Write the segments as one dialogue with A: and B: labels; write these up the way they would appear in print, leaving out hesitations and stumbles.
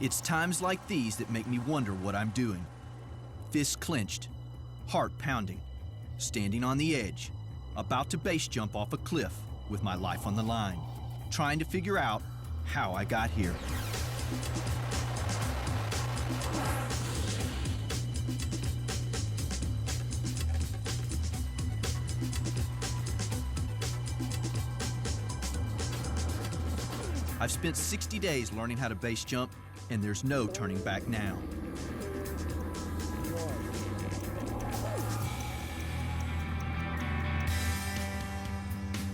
A: It's times like these that make me wonder what I'm doing. Fists clenched, heart pounding, standing on the edge, about to base jump off a cliff with my life on the line, trying to figure out how I got here. I've spent 60 days learning how to base jump, and there's no turning back now.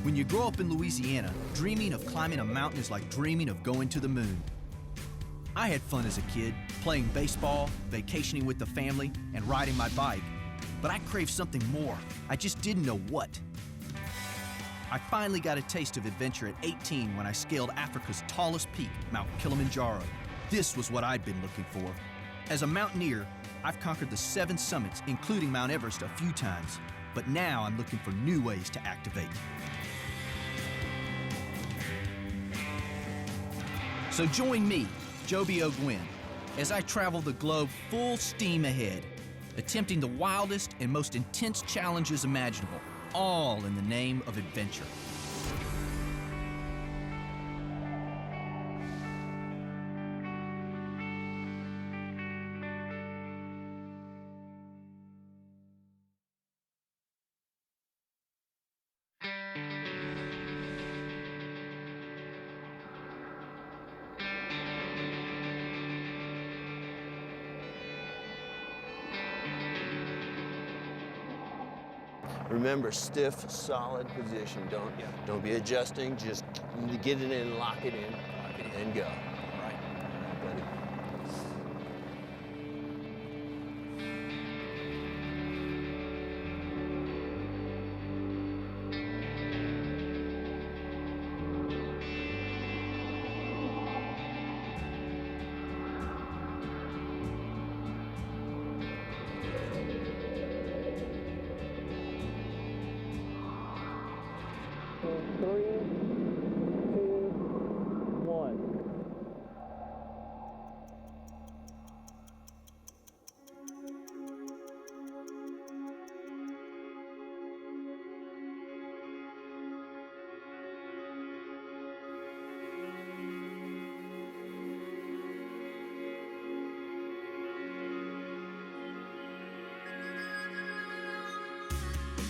A: When you grow up in Louisiana, dreaming of climbing a mountain is like dreaming of going to the moon. I had fun as a kid, playing baseball, vacationing with the family, and riding my bike. But I craved something more. I just didn't know what. I finally got a taste of adventure at 18 when I scaled Africa's tallest peak, Mount Kilimanjaro. This was what I'd been looking for. As a mountaineer, I've conquered the 7 summits, including Mount Everest, a few times. But now I'm looking for new ways to activate. So join me, Joby O'Gwen, as I travel the globe full steam ahead, attempting the wildest and most intense challenges imaginable, all in the name of adventure.
B: Remember, stiff, solid position. Don't be adjusting. Just get it in, lock it in, and go.
A: All right,
B: buddy.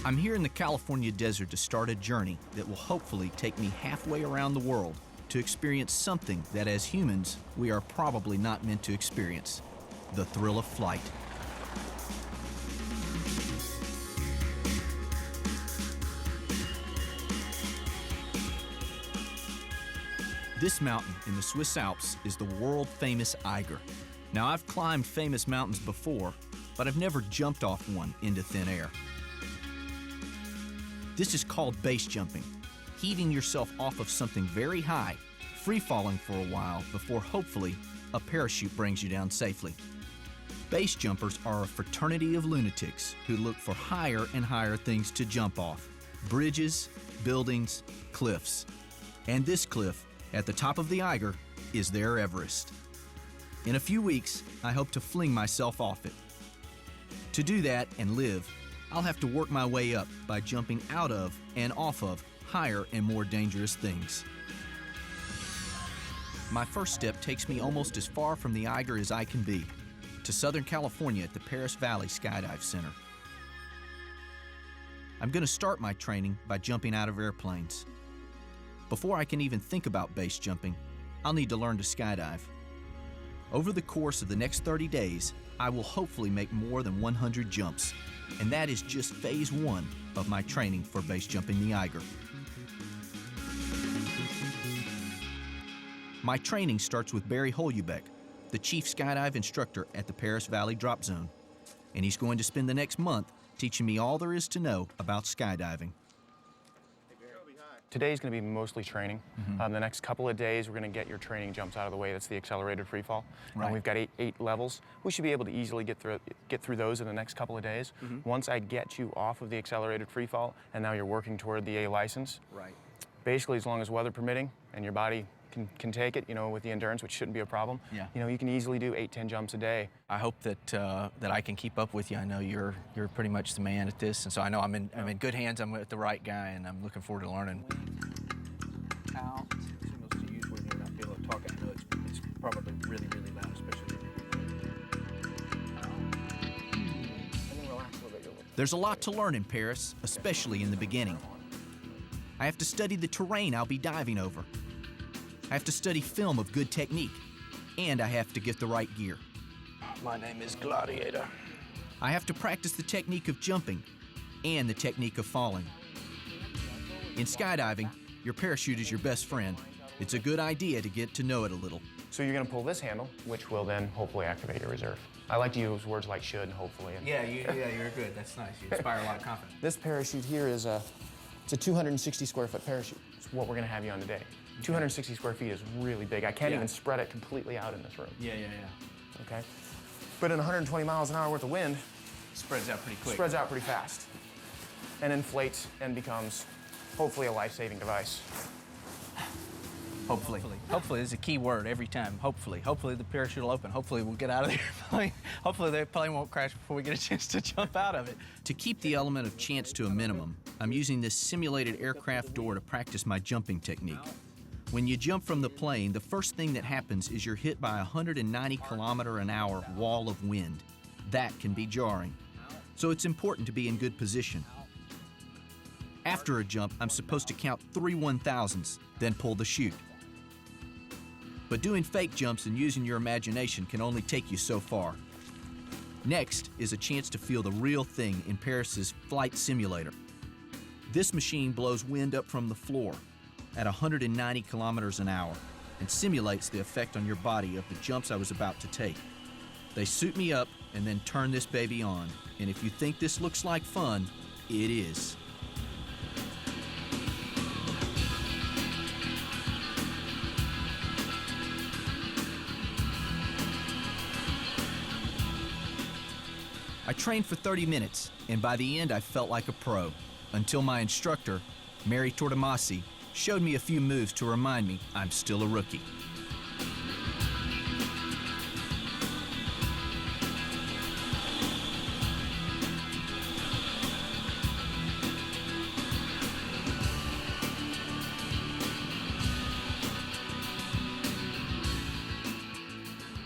A: I'm here in the California desert to start a journey that will hopefully take me halfway around the world to experience something that as humans we are probably not meant to experience: the thrill of flight. This mountain in the Swiss Alps is the world-famous Eiger. Now, I've climbed famous mountains before, but I've never jumped off one into thin air. This is called base jumping, heaving yourself off of something very high, free-falling for a while before hopefully a parachute brings you down safely. Base jumpers are a fraternity of lunatics who look for higher and higher things to jump off: bridges, buildings, cliffs. And this cliff at the top of the Eiger is their Everest. In a few weeks, I hope to fling myself off it. To do that and live, I'll have to work my way up by jumping out of and off of higher and more dangerous things. My first step takes me almost as far from the Eiger as I can be, to Southern California at the Paris Valley Skydive Center. I'm going to start my training by jumping out of airplanes. Before I can even think about base jumping, I'll need to learn to skydive. Over the course of the next 30 days, I will hopefully make more than 100 jumps, and that is just phase 1 of my training for base jumping the Eiger. My training starts with Barry Holubeck, the chief skydive instructor at the Paris Valley Drop Zone, and he's going to spend the next month teaching me all there is to know about skydiving.
C: Today's going to be mostly training. The next couple of days, we're going to get your training jumps out of the way. That's the accelerated free fall.
A: Right.
C: And we've got eight levels. We should be able to easily get through those in the next couple of days. Once I get you off of the accelerated free fall, and now you're working toward the A license.
A: Right.
C: Basically, as long as weather permitting and your body can take it, you know, with the endurance, which shouldn't be a problem.
A: Yeah.
C: You know, you can easily do 8, 10 jumps a day.
A: I hope that that I can keep up with you. I know you're pretty much the man at this, and so I know I'm in good hands. I'm with the right guy, and I'm looking forward to learning. Out. Signals to use where you're not be able to talk. I know it's probably really loud, especially. There's a lot to learn in Paris, especially in the beginning. I have to study the terrain I'll be diving over. I have to study film of good technique, and I have to get the right gear.
D: My name is Gladiator.
A: I have to practice the technique of jumping and the technique of falling. In skydiving, your parachute is your best friend. It's a good idea to get to know it a little.
C: So you're gonna pull this handle, which will then hopefully activate your reserve. I like to use words like should and hopefully.
A: Yeah, you're good. That's nice. You inspire a lot of confidence.
C: This parachute here is it's a 260 square foot parachute. It's what we're gonna have you on today. 260 square feet is really big. I can't even spread it completely out in this room.
A: Yeah.
C: Okay? But in 120 miles an hour worth of wind,
A: Spreads out pretty quick.
C: spreads out pretty fast and inflates and becomes hopefully a life-saving device.
A: Hopefully. Hopefully is a key word every time. Hopefully. Hopefully the parachute will open. Hopefully we'll get out of there. Hopefully the plane won't crash before we get a chance to jump out of it. To keep the element of chance to a minimum, I'm using this simulated aircraft door to practice my jumping technique. When you jump from the plane, the first thing that happens is you're hit by a 190-kilometer-an-hour wall of wind. That can be jarring. So it's important to be in good position. After a jump, I'm supposed to count 3 1,000s, then pull the chute. But doing fake jumps and using your imagination can only take you so far. Next is a chance to feel the real thing in Paris's flight simulator. This machine blows wind up from the floor at 190 kilometers an hour and simulates the effect on your body of the jumps I was about to take. They suit me up and then turn this baby on. And if you think this looks like fun, it is. I trained for 30 minutes, and by the end I felt like a pro, until my instructor, Mary Tortomasi, showed me a few moves to remind me I'm still a rookie.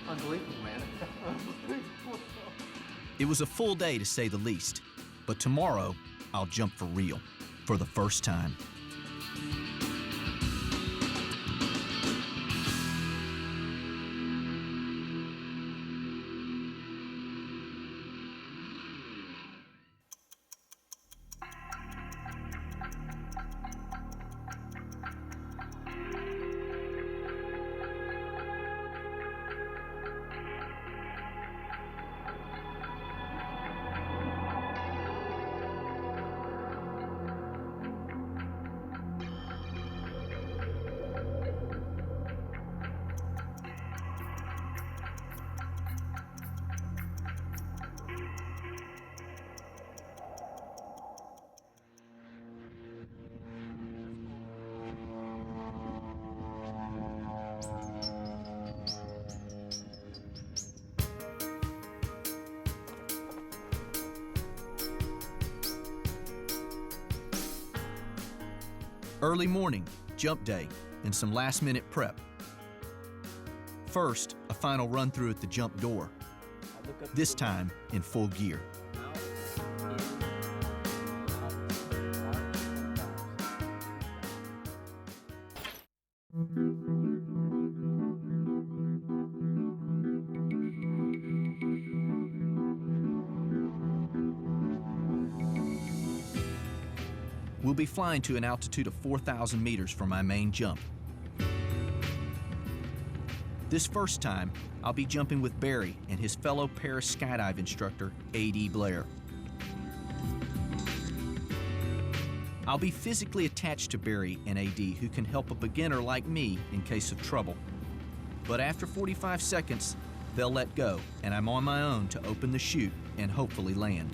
D: Unbelievable, man.
A: It was a full day to say the least, but tomorrow I'll jump for real, for the first time. Early morning, jump day, and some last-minute prep. First, a final run-through at the jump door, this time in full gear. We'll be flying to an altitude of 4,000 meters for my main jump. This first time, I'll be jumping with Barry and his fellow Paris skydive instructor, A.D. Blair. I'll be physically attached to Barry and A.D., who can help a beginner like me in case of trouble. But after 45 seconds, they'll let go, and I'm on my own to open the chute and hopefully land.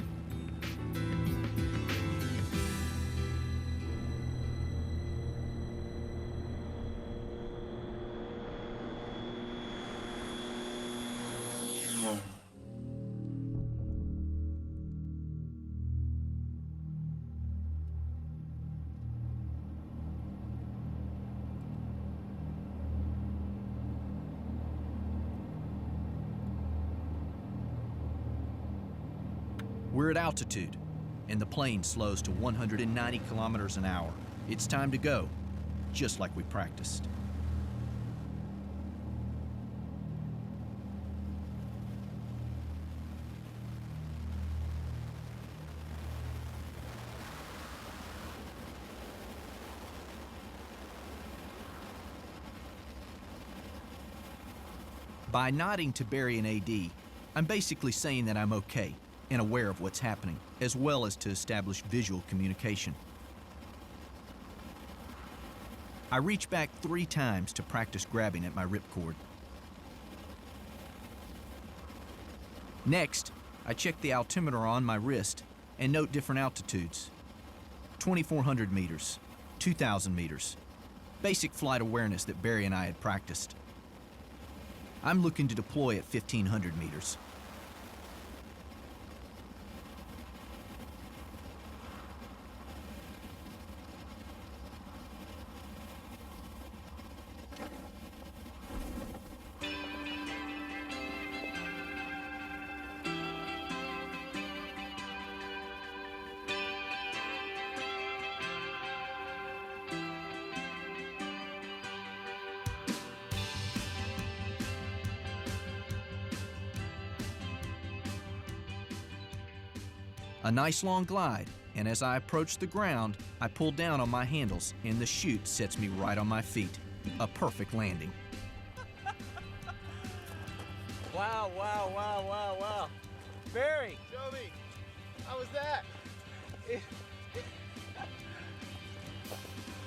A: We're at altitude, and the plane slows to 190 kilometers an hour. It's time to go, just like we practiced. By nodding to Barry and AD, I'm basically saying that I'm okay and aware of what's happening, as well as to establish visual communication. I reach back 3 times to practice grabbing at my ripcord. Next, I check the altimeter on my wrist and note different altitudes. 2,400 meters, 2,000 meters. Basic flight awareness that Barry and I had practiced. I'm looking to deploy at 1,500 meters. A nice long glide, and as I approach the ground, I pull down on my handles and the chute sets me right on my feet. A perfect landing.
E: Wow, wow, wow, wow, wow. Barry!
F: Show me. How was that?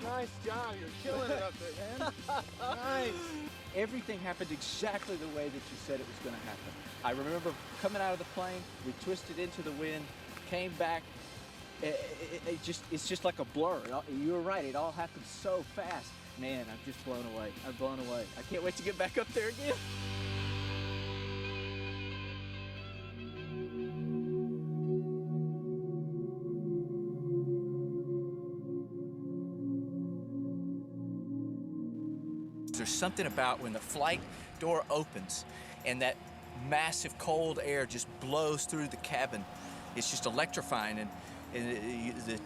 F: Nice job. You're killing it up there, man. Nice.
E: Everything happened exactly the way that you said it was going to happen. I remember coming out of the plane, we twisted into the wind, came back. It's just like a blur. You were right. It all happened so fast. Man, I'm just blown away. I'm blown away. I can't wait to get back up there again. There's something about when the flight door opens and that massive cold air just blows through the cabin. It's just electrifying, and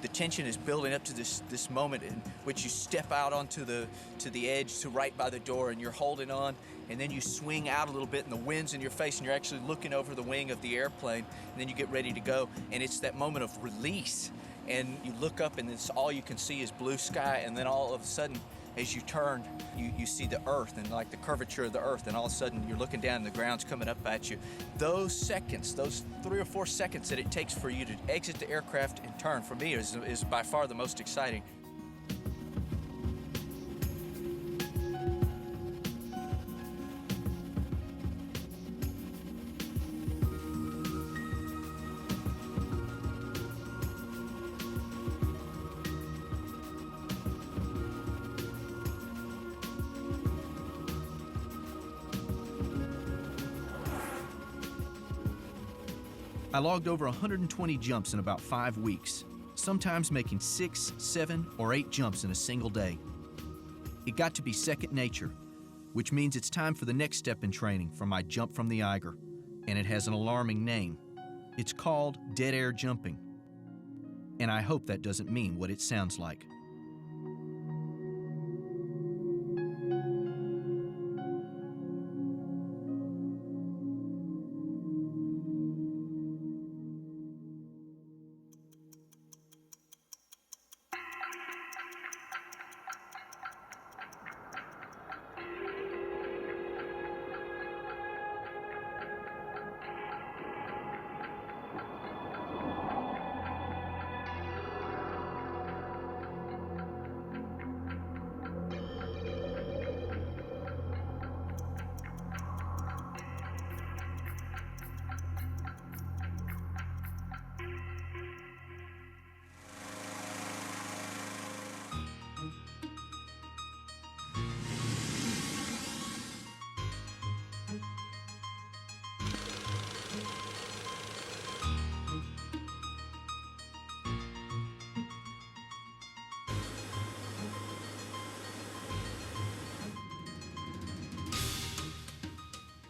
E: the tension is building up to this moment in which you step out onto the edge to right by the door, and you're holding on, and then you swing out a little bit, and the wind's in your face, and you're actually looking over the wing of the airplane, and then you get ready to go, and it's that moment of release, and you look up, and it's all you can see is blue sky, and then all of a sudden, as you turn, you see the earth and like the curvature of the earth, and all of a sudden you're looking down and the ground's coming up at you. Those seconds, those 3 or 4 seconds that it takes for you to exit the aircraft and turn, for me is by far the most exciting.
A: I logged over 120 jumps in about 5 weeks, sometimes making 6, 7, or 8 jumps in a single day. It got to be second nature, which means it's time for the next step in training for my jump from the Eiger, and it has an alarming name. It's called dead air jumping, and I hope that doesn't mean what it sounds like.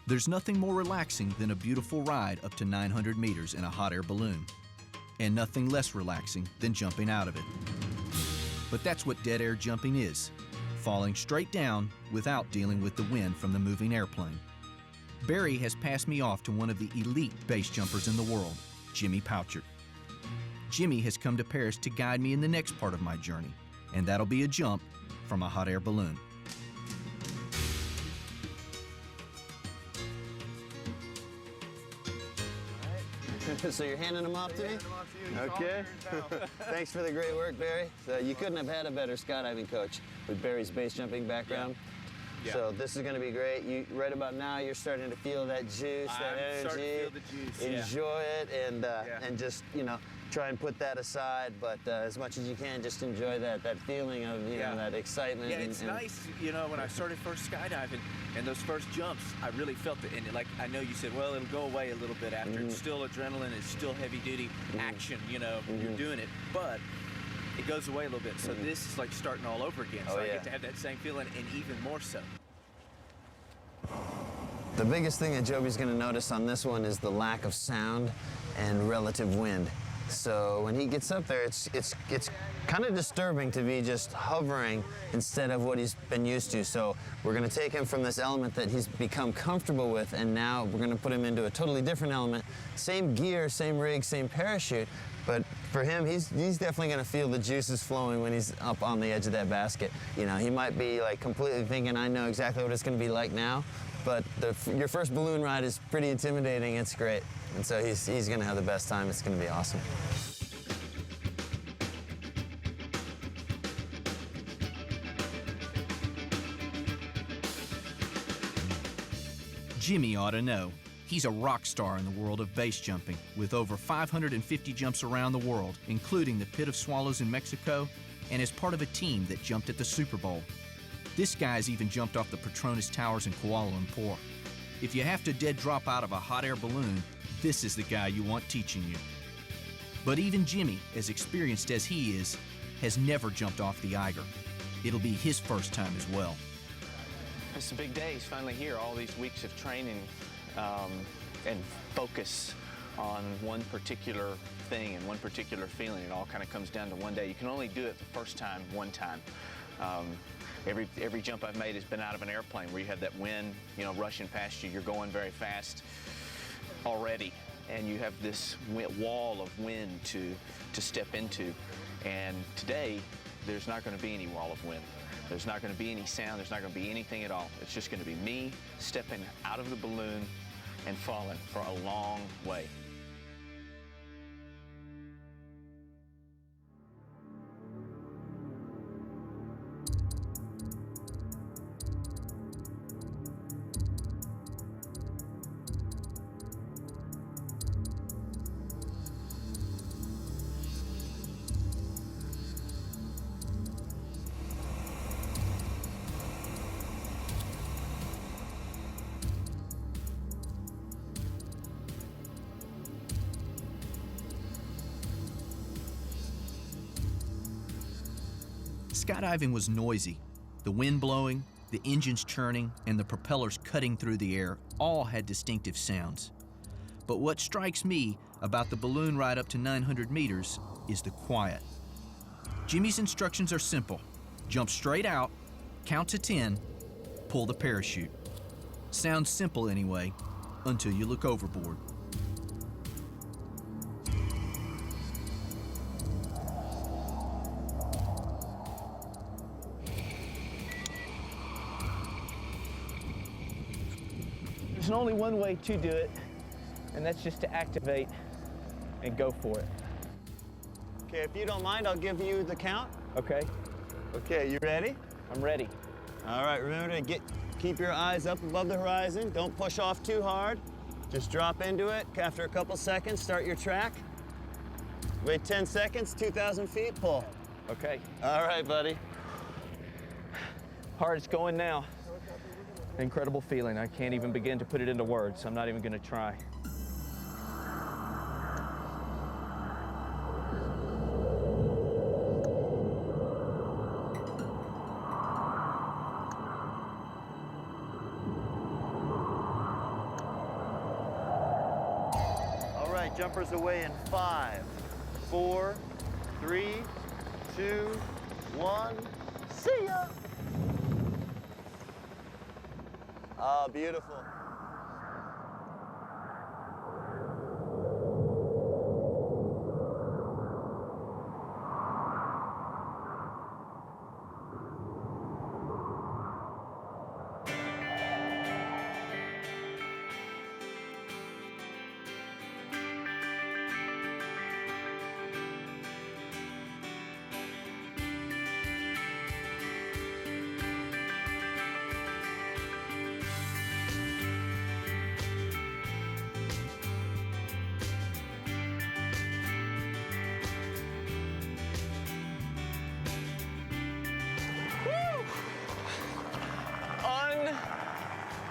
A: There's nothing more relaxing than a beautiful ride up to 900 meters in a hot air balloon. and nothing less relaxing than jumping out of it. But that's what dead air jumping is, falling straight down without dealing with the wind from the moving airplane. Barry has passed me off to one of the elite base jumpers in the world, Jimmy Pouchert. Jimmy has come to Paris to guide me in the next part of my journey, and that'll be a jump from a hot air balloon.
B: So you're handing them off to me? Okay. Thanks for the great work, Barry. So you couldn't have had a better skydiving coach with Barry's base jumping background. Yeah. So this is going to be great. You right about now, you're starting to feel that juice, that energy.
G: Starting to feel the juice.
B: Enjoy it, and just try and put that aside. But as much as you can, just enjoy that feeling of know that excitement.
G: Yeah, it's nice. When I started first skydiving and those first jumps, I really felt it. And like I know you said, well, it'll go away a little bit after. It's still adrenaline. It's still heavy duty action. You're doing it, but it goes away a little bit. So this is like starting all over again. So I get to have that same feeling, and even more so.
B: The biggest thing that Joby's going to notice on this one is the lack of sound and relative wind. So when he gets up there, it's kind of disturbing to be just hovering instead of what he's been used to. So we're going to take him from this element that he's become comfortable with, and now we're going to put him into a totally different element. Same gear, same rig, same parachute, but for him, he's definitely going to feel the juices flowing when he's up on the edge of that basket. He might be like completely thinking, I know exactly what it's going to be like now, but your first balloon ride is pretty intimidating. It's great. And so he's going to have the best time. It's going to be awesome.
A: Jimmy ought to know. He's a rock star in the world of base jumping, with over 550 jumps around the world, including the Pit of Swallows in Mexico, and is part of a team that jumped at the Super Bowl. This guy's even jumped off the Petronas Towers in Kuala Lumpur. If you have to dead drop out of a hot air balloon, this is the guy you want teaching you. But even Jimmy, as experienced as he is, has never jumped off the Eiger. It'll be his first time as well.
H: It's a big day. He's finally here. All these weeks of training and focus on one particular thing and one particular feeling. It all kind of comes down to one day. You can only do it the first time, one time. Every jump I've made has been out of an airplane where you have that wind, rushing past you. You're going very fast already, and you have this wall of wind to step into. And today, there's not going to be any wall of wind. There's not going to be any sound. There's not going to be anything at all. It's just going to be me stepping out of the balloon and falling for a long way.
A: Skydiving was noisy. The wind blowing, the engines churning, and the propellers cutting through the air all had distinctive sounds. But what strikes me about the balloon ride up to 900 meters is the quiet. Jimmy's instructions are simple. Jump straight out, count to 10, pull the parachute. Sounds simple anyway, until you look overboard.
D: There's only one way to do it, and that's just to activate and go for it.
B: Okay, if you don't mind, I'll give you the count.
D: Okay?
B: Okay, you ready?
D: I'm ready.
B: All right, remember to keep your eyes up above the horizon. Don't push off too hard. Just drop into it. After a couple seconds, start your track. Wait 10 seconds, 2,000 feet, pull.
D: Okay.
B: All right, buddy.
D: Hard, it's going now. Incredible feeling. I can't even begin to put it into words. I'm not even going to try.
B: All right, jumpers away in 5,
F: 4, 3, 2, 1. See ya! Ah, beautiful.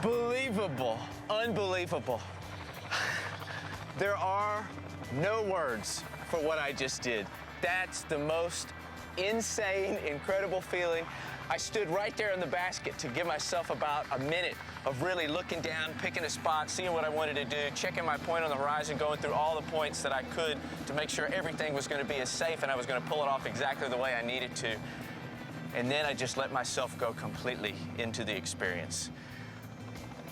H: Unbelievable, unbelievable. There are no words for what I just did. That's the most insane, incredible feeling. I stood right there in the basket to give myself about a minute of really looking down, picking a spot, seeing what I wanted to do, checking my point on the horizon, going through all the points that I could to make sure everything was going to be as safe and I was going to pull it off exactly the way I needed to. And then I just let myself go completely into the experience.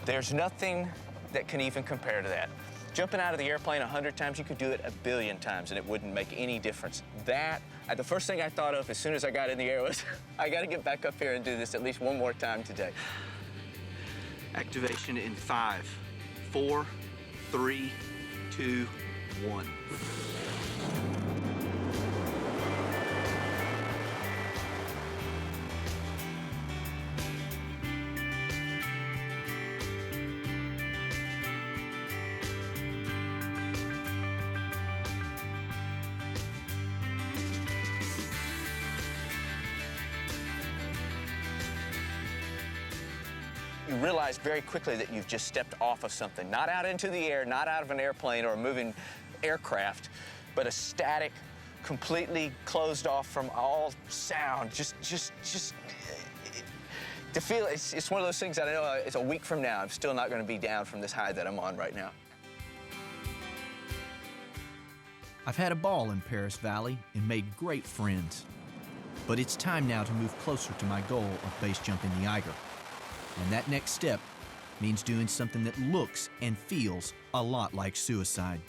H: There's nothing that can even compare to that. Jumping out of the airplane 100 times, you could do it 1 billion times and it wouldn't make any difference. The first thing I thought of as soon as I got in the air was, I gotta get back up here and do this at least one more time today.
E: Activation in 5, 4, 3, 2, 1.
H: You realize very quickly that you've just stepped off of something, not out into the air, not out of an airplane or a moving aircraft, but a static, completely closed off from all sound. Just to feel it's one of those things that I know it's a week from now, I'm still not going to be down from this high that I'm on right now.
A: I've had a ball in Paris Valley and made great friends. But it's time now to move closer to my goal of base jumping the Eiger. And that next step means doing something that looks and feels a lot like suicide.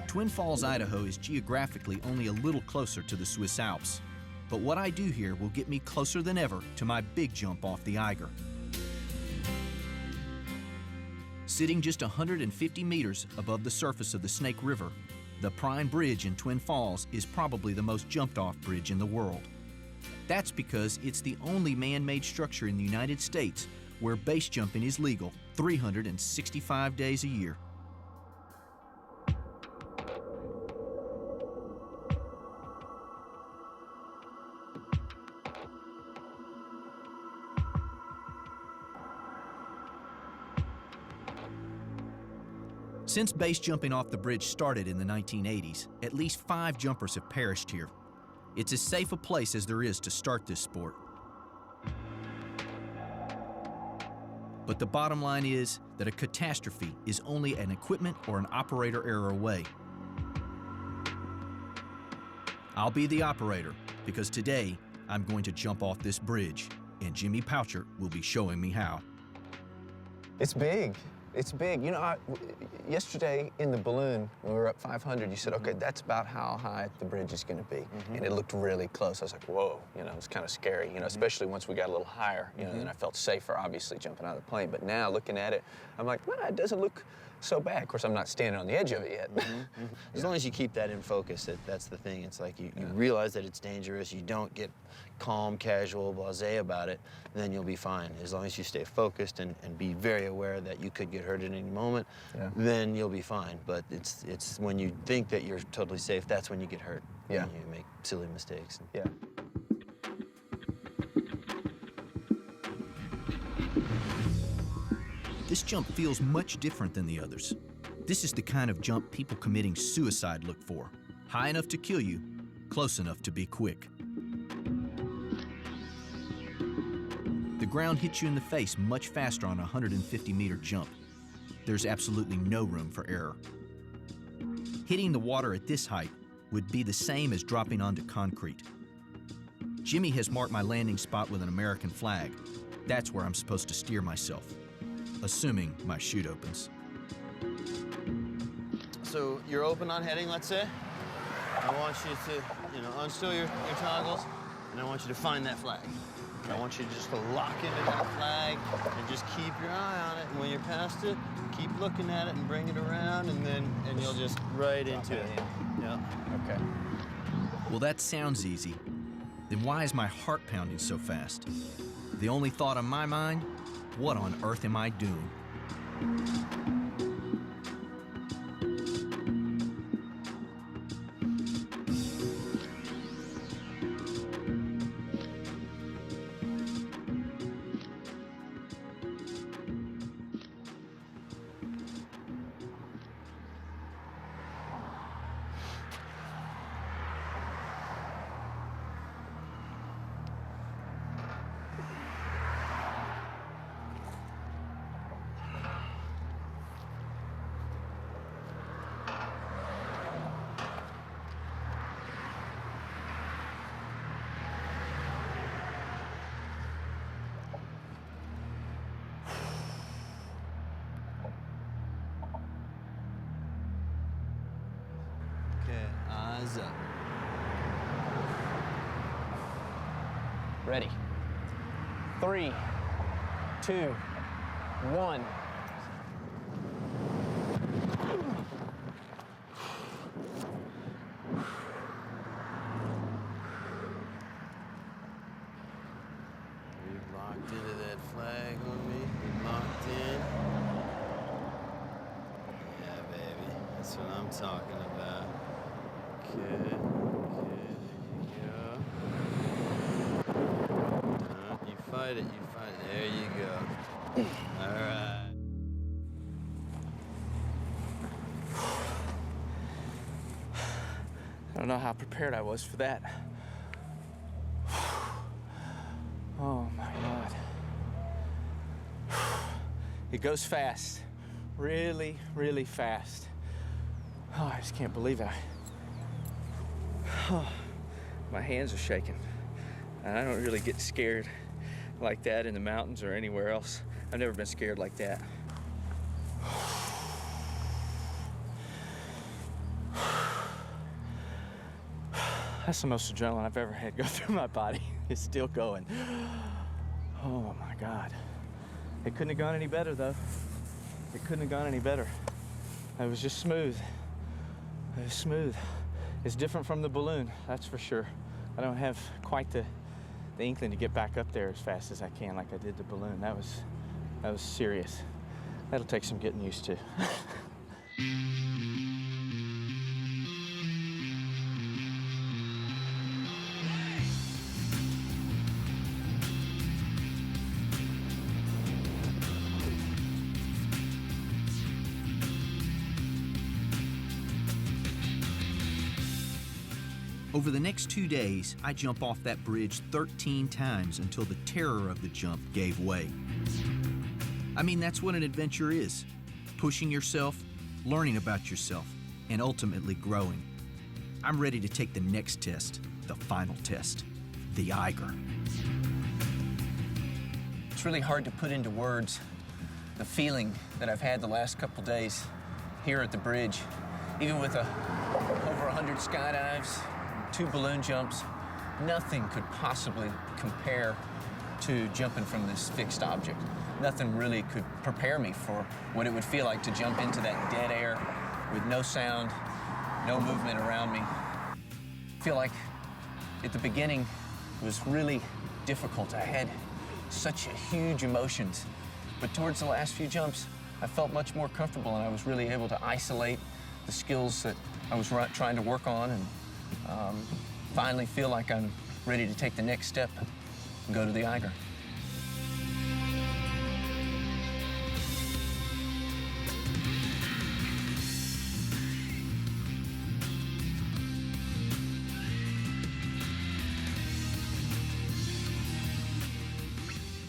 A: Twin Falls, Idaho is geographically only a little closer to the Swiss Alps, but what I do here will get me closer than ever to my big jump off the Eiger. Sitting just 150 meters above the surface of the Snake River, the Prime Bridge in Twin Falls is probably the most jumped-off bridge in the world. That's because it's the only man-made structure in the United States where base jumping is legal 365 days a year. Since base jumping off the bridge started in the 1980s, at least 5 jumpers have perished here. It's as safe a place as there is to start this sport. But the bottom line is that a catastrophe is only an equipment or an operator error away. I'll be the operator because today I'm going to jump off this bridge, and Jimmy Poucher will be showing me how.
F: It's big.
B: It's big. You know, yesterday in the balloon, when we were up 500, you said, okay, that's about how high the bridge is going to be. And it looked really close. I was like, whoa, you know, it's kind of scary, you know, especially once we got a little higher, you know, then I felt safer, obviously, jumping out of the plane. But now, looking at it, I'm like, well, it doesn't look so bad. Of course, I'm not standing on the edge of it yet.
I: As long as you keep that in focus, that's the thing. It's like you realize that it's dangerous, you don't get calm, casual, blasé about it, then you'll be fine. As long as you stay focused and be very aware that you could get hurt at any moment, then you'll be fine. But it's when you think that you're totally safe, that's when you get hurt.
B: Yeah.
I: And you make silly mistakes.
B: Yeah.
A: This jump feels much different than the others. This is the kind of jump people committing suicide look for. High enough to kill you, close enough to be quick. The ground hits you in the face much faster on a 150-meter jump. There's absolutely no room for error. Hitting the water at this height would be the same as dropping onto concrete. Jimmy has marked my landing spot with an American flag. That's where I'm supposed to steer myself, assuming my chute opens.
I: So you're open on heading, let's say. I want you to, unstill your toggles, and I want you to find that flag. I want you just to lock into that flag and just keep your eye on it. And when you're past it, keep looking at it and bring it around, and you'll just right into it. Yeah.
B: Okay.
A: Well, that sounds easy. Then why is my heart pounding so fast? The only thought on my mind, what on earth am I doing?
I: Okay, eyes up.
C: Ready. 3, 2, 1.
I: We've locked into that flag on me. We've locked in. Yeah, baby. That's what I'm talking about. Okay, there you go. You fight it, There you go. All right.
E: I don't know how prepared I was for that. Oh my God. It goes fast, really, really fast. Oh, I just can't believe it. My hands are shaking. And I don't really get scared like that in the mountains or anywhere else. I've never been scared like that. That's the most adrenaline I've ever had go through my body. It's still going. Oh my God. It couldn't have gone any better though. It couldn't have gone any better. It was just smooth. It was smooth. It's different from the balloon, that's for sure. I don't have quite the inkling to get back up there as fast as I can like I did the balloon. That was serious. That'll take some getting used to.
A: Over the next 2 days, I jump off that bridge 13 times until the terror of the jump gave way. I mean, that's what an adventure is. Pushing yourself, learning about yourself, and ultimately growing. I'm ready to take the next test, the final test, the Eiger.
C: It's really hard to put into words
E: the feeling that I've had the last couple days here at the bridge, even with over 100 skydives, 2 balloon jumps, nothing could possibly compare to jumping from this fixed object. Nothing really could prepare me for what it would feel like to jump into that dead air with no sound, no movement around me. I feel like at the beginning it was really difficult. I had such huge emotions, but towards the last few jumps, I felt much more comfortable, and I was really able to isolate the skills that I was trying to work on, and finally feel like I'm ready to take the next step and go to the Eiger.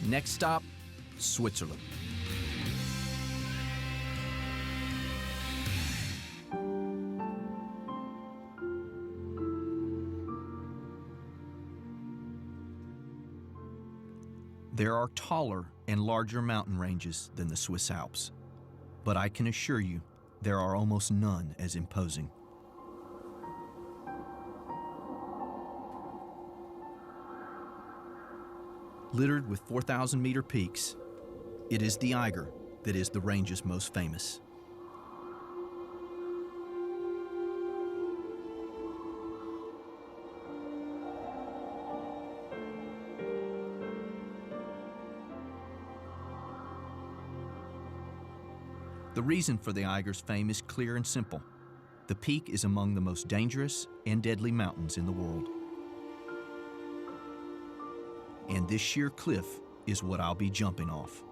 A: Next stop, Switzerland. There are taller and larger mountain ranges than the Swiss Alps, but I can assure you there are almost none as imposing. Littered with 4,000-meter peaks, it is the Eiger that is the range's most famous. The reason for the Eiger's fame is clear and simple. The peak is among the most dangerous and deadly mountains in the world. And this sheer cliff is what I'll be jumping off.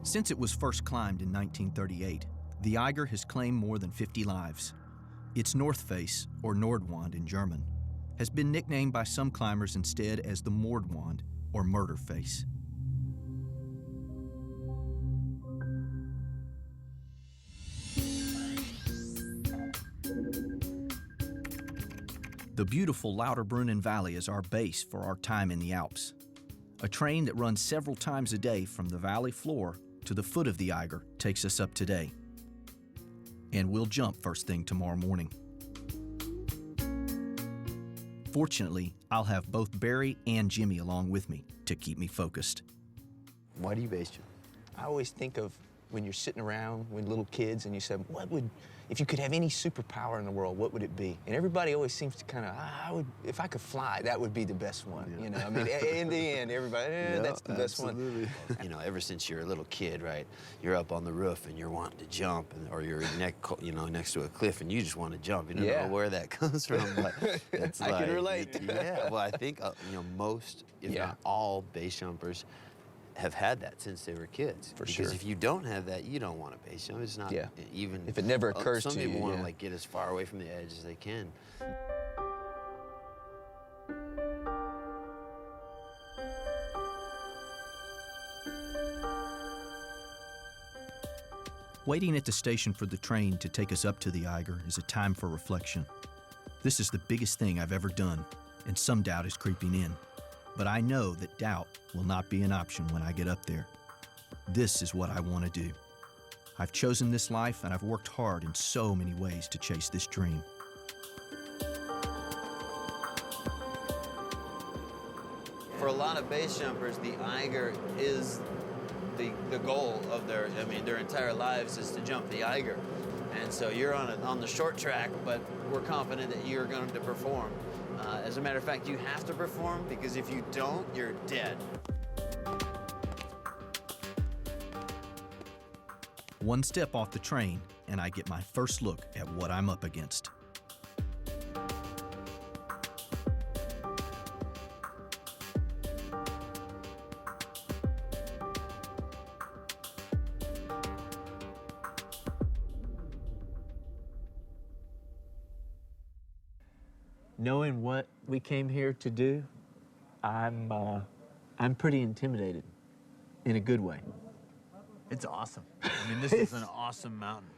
A: Since it was first climbed in 1938, the Eiger has claimed more than 50 lives. Its north face, or Nordwand in German, has been nicknamed by some climbers instead as the Mordwand, or murder face. The beautiful Lauterbrunnen Valley is our base for our time in the Alps. A train that runs several times a day from the valley floor to the foot of the Eiger takes us up today. And we'll jump first thing tomorrow morning. Fortunately, I'll have both Barry and Jimmy along with me to keep me focused.
I: Why do you base jump?
C: I always think of when you're sitting around with little kids and you said, if you could have any superpower in the world, what would it be? And everybody always seems to kind of, if I could fly, that would be the best one. Yeah. You know, I mean, in the end, everybody, that's the best one.
I: You know, ever since you're a little kid, right, you're up on the roof and you're wanting to jump, or you're next to a cliff and you just want to jump. You don't know where that comes from, but it's
C: I can relate.
I: Yeah, well, I think, most, if not all, base jumpers have had that since they were kids.
C: For sure.
I: Because if you don't have that, you don't want to base jump. It's not even...
C: If it never occurs to you,
I: some people want to get as far away from the edge as they can.
A: Waiting at the station for the train to take us up to the Eiger is a time for reflection. This is the biggest thing I've ever done, and some doubt is creeping in. But I know that doubt will not be an option when I get up there. This is what I want to do. I've chosen this life, and I've worked hard in so many ways to chase this dream.
I: For a lot of base jumpers, the Eiger is the goal of their entire lives is to jump the Eiger. And so you're on the short track, but we're confident that you're going to perform. As a matter of fact, you have to perform, because if you don't, you're dead.
A: One step off the train, and I get my first look at what I'm up against.
D: Knowing what we came here to do, I'm pretty intimidated, in a good way.
F: It's awesome. I mean, this is an awesome mountain.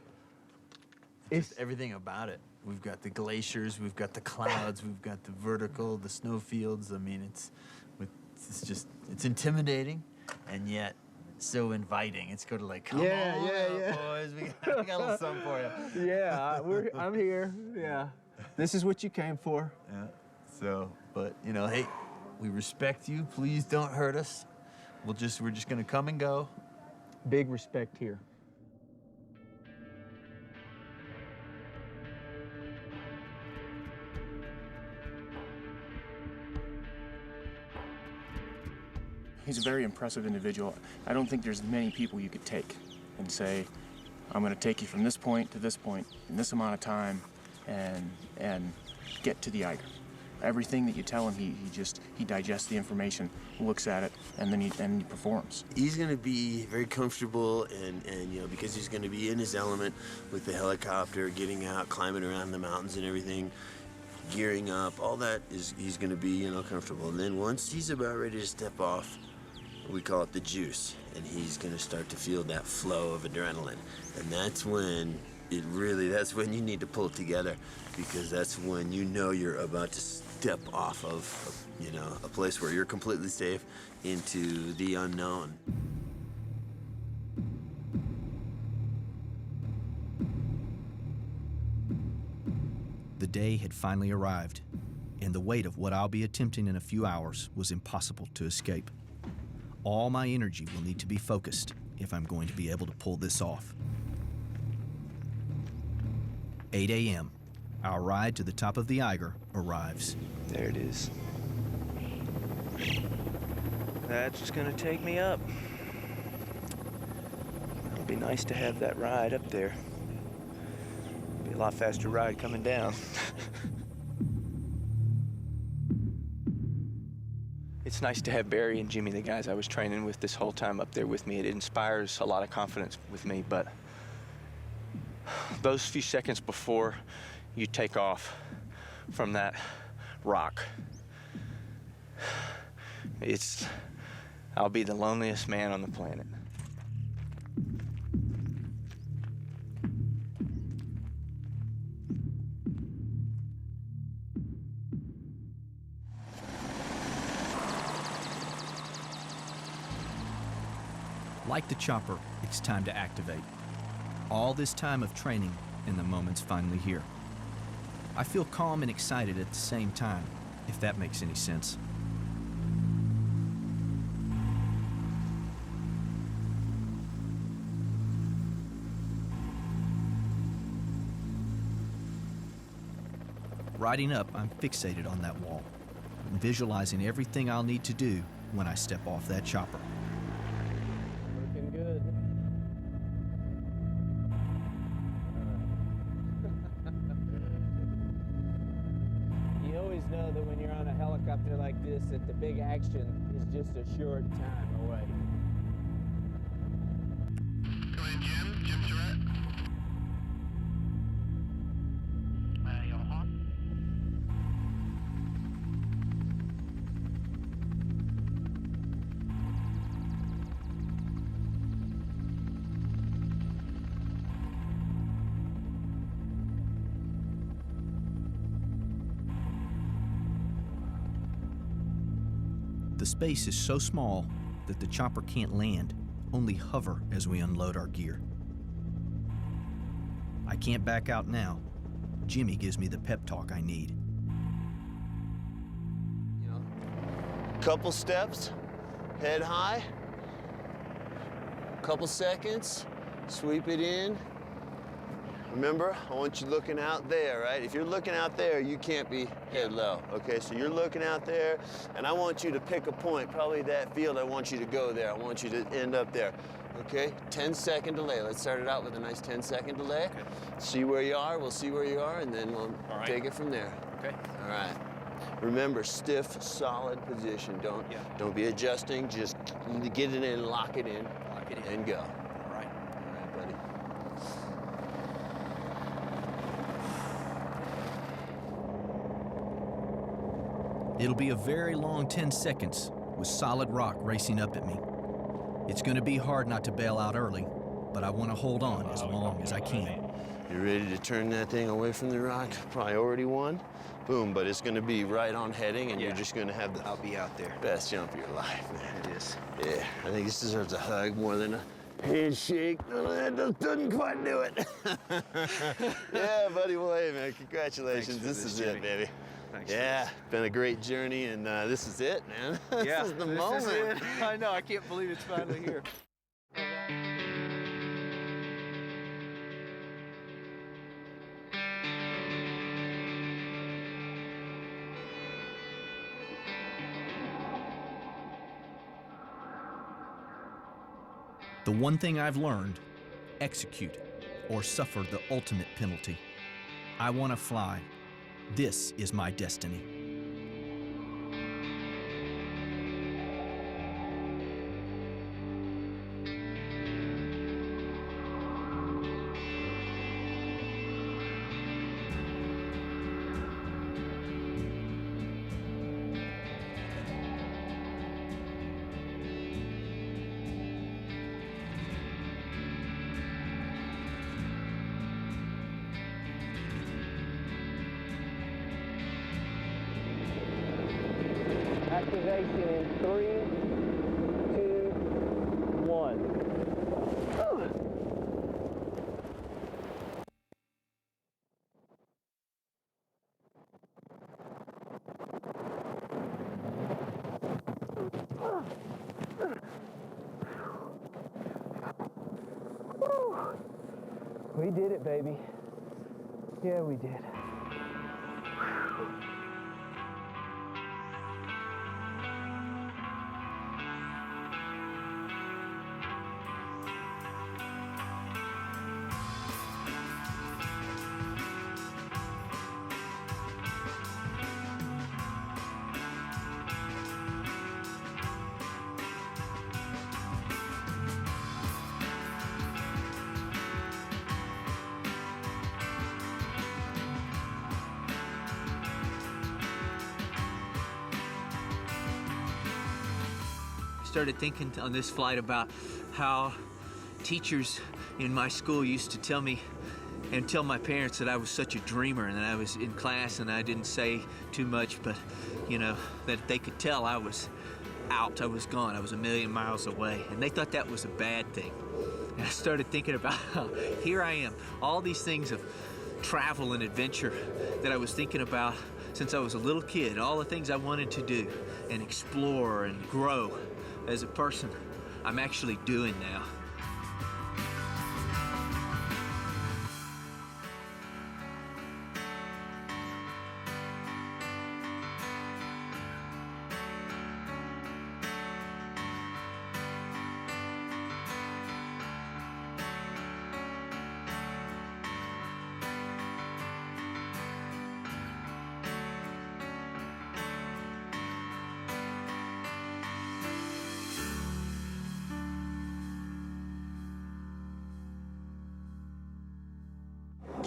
F: Just everything about it.
I: we've got the glaciers, we've got the clouds, we've got the vertical, the snowfields. I mean, it's intimidating, and yet so inviting. It's kind of like, come on up, boys. We got a little something for you.
D: Yeah, I'm here. Yeah. This is what you came for.
I: Yeah. So, but you know, hey, we respect you. Please don't hurt us. We're just gonna come and go.
D: Big respect here.
J: He's a very impressive individual. I don't think there's many people you could take and say, I'm going to take you from this point to this point in this amount of time and get to the Eiger. Everything that you tell him, he digests the information, looks at it, and then he performs.
K: He's going to be very comfortable and you know, because he's going to be in his element with the helicopter, getting out, climbing around the mountains and everything, gearing up, all that he's going to be, you know, comfortable. And then once he's about ready to step off, we call it the juice, and he's going to start to feel that flow of adrenaline. And that's when that's when you need to pull it together, because that's when you know you're about to step off of you know, a place where you're completely safe into the unknown.
A: The day had finally arrived, and the weight of what I'll be attempting in a few hours was impossible to escape. All my energy will need to be focused if I'm going to be able to pull this off. 8 a.m. Our ride to the top of the Eiger arrives.
C: There it is. That's just gonna take me up. It'd be nice to have that ride up there. Be a lot faster ride coming down. It's nice to have Barry and Jimmy, the guys I was training with this whole time, up there with me. It inspires a lot of confidence with me, but those few seconds before you take off from that rock, I'll be the loneliest man on the planet.
A: Like the chopper, it's time to activate. All this time of training, and the moment's finally here. I feel calm and excited at the same time, if that makes any sense. Riding up, I'm fixated on that wall, visualizing everything I'll need to do when I step off that chopper.
F: Looking good. You always know that when you're on a helicopter like this, that the big action is just a short time away.
L: Go ahead, Jim. Jim Surratt. Y'all hot?
A: The space is so small that the chopper can't land, only hover as we unload our gear. I can't back out now. Jimmy gives me the pep talk I need.
K: You know, couple steps, head high, couple seconds, sweep it in. Remember, I want you looking out there, right? If you're looking out there, you can't be head low, okay? So you're looking out there, and I want you to pick a point, probably that field. I want you to go there. I want you to end up there, okay? 10-second delay. Let's start it out with a nice 10-second delay.
C: Okay.
K: See where you are, we'll see where you are, and then we'll take it from there.
C: Okay.
K: All right. Remember, stiff, solid position. Don't be adjusting. Just get it in, lock it in, and go.
C: All right.
K: All right, buddy.
A: It'll be a very long 10 seconds with solid rock racing up at me. It's going to be hard not to bail out early, but I want to hold on as long as I can.
K: You're ready to turn that thing away from the rock. Priority 1. Boom, but it's going to be right on heading, and you're just going to have the
C: I'll be out there.
K: best jump of your life, man.
C: It is.
K: Yeah, I think this deserves a hug more than a handshake. No, that just doesn't quite do it. Yeah, buddy. Well, hey, man, congratulations. This is it, baby.
C: Thanks.
K: Yeah, been a great journey, and this is it, man.
C: Yeah,
K: This is the
C: this
K: moment.
C: is it. I know. I can't believe it's finally here.
A: The one thing I've learned, execute or suffer the ultimate penalty. I want to fly. This is my destiny.
F: Activation in 3, 2, 1. We did it, baby. Yeah, we did.
D: Started thinking on this flight about how teachers in my school used to tell me and tell my parents that I was such a dreamer and that I was in class and I didn't say too much, but you know, that they could tell I was out, I was gone, I was a million miles away, and they thought that was a bad thing. And I started thinking about how here I am, all these things of travel and adventure that I was thinking about since I was a little kid, all the things I wanted to do and explore and grow as a person, I'm actually doing now.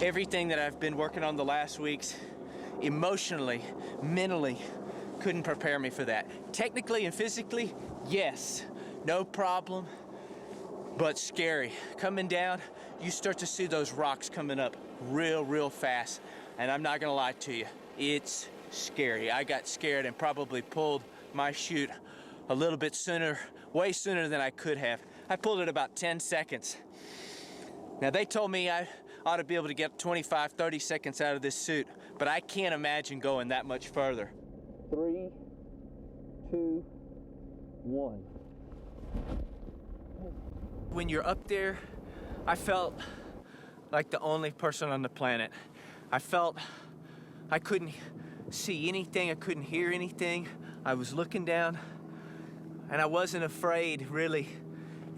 E: Everything that I've been working on the last weeks, emotionally, mentally, couldn't prepare me for that. Technically and physically, yes, no problem, but scary. Coming down, you start to see those rocks coming up real fast, and I'm not gonna lie to you, it's scary. I got scared and probably pulled my chute a little bit sooner, way sooner than I could have. I pulled it about 10 seconds. Now they told me I ought to be able to get 25, 30 seconds out of this suit, but I can't imagine going that much further.
F: 3, 2, 1.
E: When you're up there, I felt like the only person on the planet. I felt I couldn't see anything, I couldn't hear anything. I was looking down, and I wasn't afraid really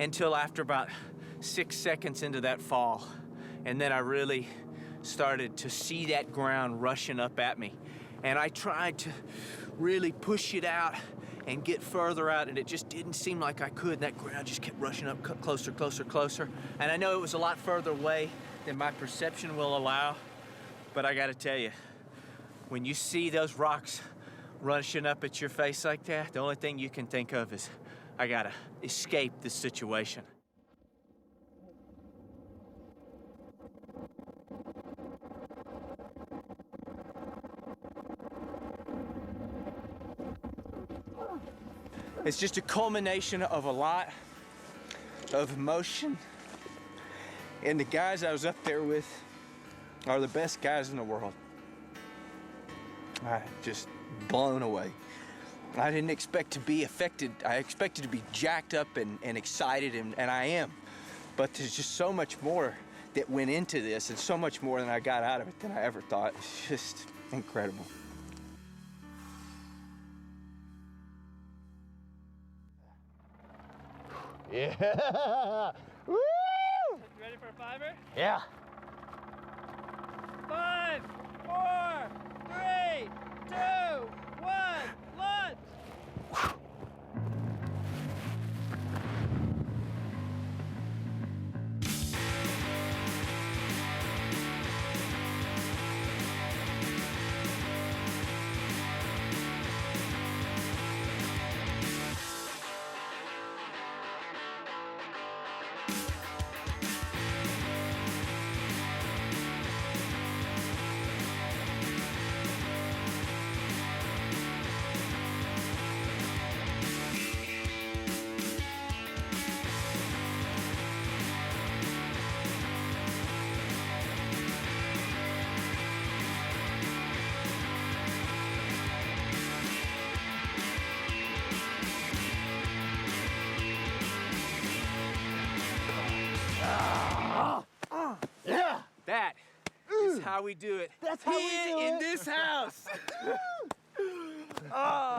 E: until after about 6 seconds into that fall. And then I really started to see that ground rushing up at me. And I tried to really push it out and get further out, and it just didn't seem like I could. That ground just kept rushing up closer, closer, closer. And I know it was a lot further away than my perception will allow, but I gotta tell you, when you see those rocks rushing up at your face like that, the only thing you can think of is, I gotta escape this situation.
G: It's just a culmination of a lot of emotion. And the guys I was up there with are the best guys in the world. I just blown away. I didn't expect to be affected. I expected to be jacked up and excited, and I am. But there's just so much more that went into this, and so much more than I got out of it than I ever thought. It's just incredible.
B: Yeah! Woo!
F: Ready for a fiver?
B: Yeah.
F: 5, 4, 3, 2, 1, launch!
B: Yeah!
G: That is how we do it.
B: That's how we do it.
G: in this house. Oh.